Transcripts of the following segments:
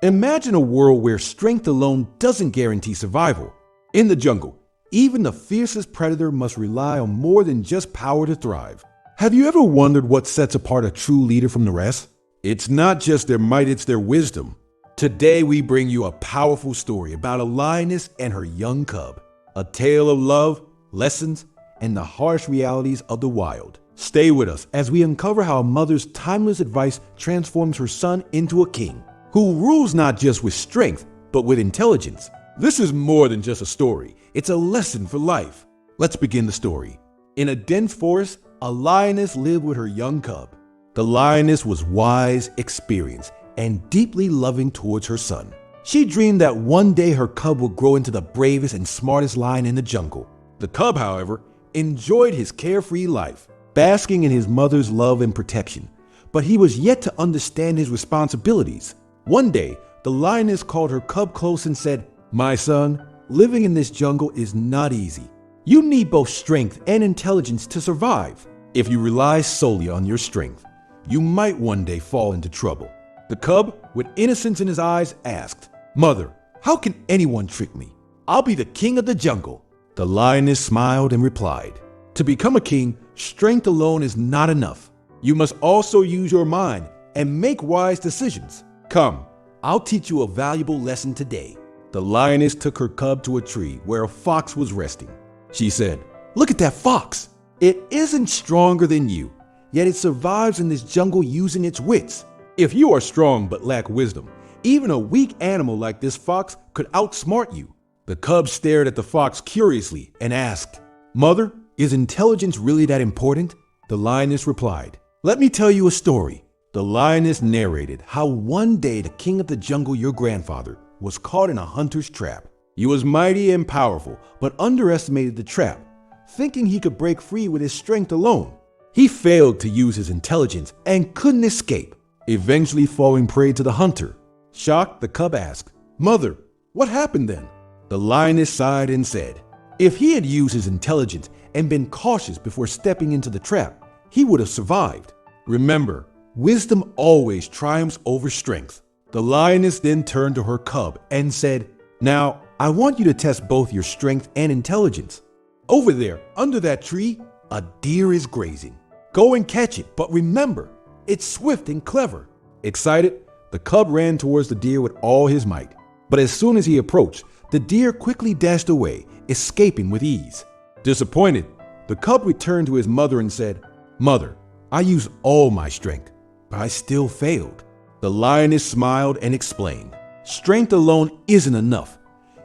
Imagine a world where strength alone doesn't guarantee survival. In the jungle, even the fiercest predator must rely on more than just power to thrive. Have you ever wondered what sets apart a true leader from the rest? It's not just their might, it's their wisdom. Today we bring you a powerful story about a lioness and her young cub. A tale of love, lessons, and the harsh realities of the wild. Stay with us as we uncover how a mother's timeless advice transforms her son into a king, who rules not just with strength, but with intelligence. This is more than just a story, it's a lesson for life. Let's begin the story. In a dense forest, a lioness lived with her young cub. The lioness was wise, experienced, and deeply loving towards her son. She dreamed that one day her cub would grow into the bravest and smartest lion in the jungle. The cub, however, enjoyed his carefree life, basking in his mother's love and protection, but he was yet to understand his responsibilities. One day, the lioness called her cub close and said, "My son, living in this jungle is not easy. You need both strength and intelligence to survive. If you rely solely on your strength, you might one day fall into trouble." The cub, with innocence in his eyes, asked, "Mother, how can anyone trick me? I'll be the king of the jungle." The lioness smiled and replied, "To become a king, strength alone is not enough. You must also use your mind and make wise decisions. Come, I'll teach you a valuable lesson today." The lioness took her cub to a tree where a fox was resting. She said, "Look at that fox. It isn't stronger than you, yet it survives in this jungle using its wits. If you are strong but lack wisdom, even a weak animal like this fox could outsmart you." The cub stared at the fox curiously and asked, "Mother, is intelligence really that important?" The lioness replied, "Let me tell you a story." The lioness narrated how one day the king of the jungle, your grandfather, was caught in a hunter's trap. He was mighty and powerful, but underestimated the trap, thinking he could break free with his strength alone. He failed to use his intelligence and couldn't escape, eventually falling prey to the hunter. Shocked, the cub asked, "Mother, what happened then?" The lioness sighed and said, "If he had used his intelligence and been cautious before stepping into the trap, he would have survived. Remember, wisdom always triumphs over strength." The lioness then turned to her cub and said, "Now, I want you to test both your strength and intelligence. Over there, under that tree, a deer is grazing. Go and catch it, but remember, it's swift and clever." Excited, the cub ran towards the deer with all his might. But as soon as he approached, the deer quickly dashed away, escaping with ease. Disappointed, the cub returned to his mother and said, "Mother, I used all my strength, but I still failed." The lioness smiled and explained, "Strength alone isn't enough.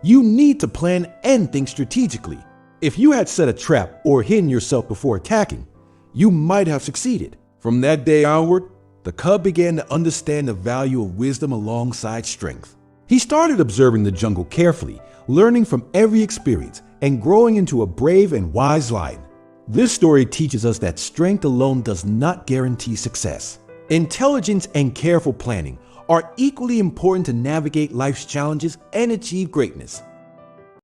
You need to plan and think strategically. If you had set a trap or hidden yourself before attacking, you might have succeeded." From that day onward, the cub began to understand the value of wisdom alongside strength. He started observing the jungle carefully, learning from every experience, and growing into a brave and wise lion. This story teaches us that strength alone does not guarantee success. Intelligence and careful planning are equally important to navigate life's challenges and achieve greatness.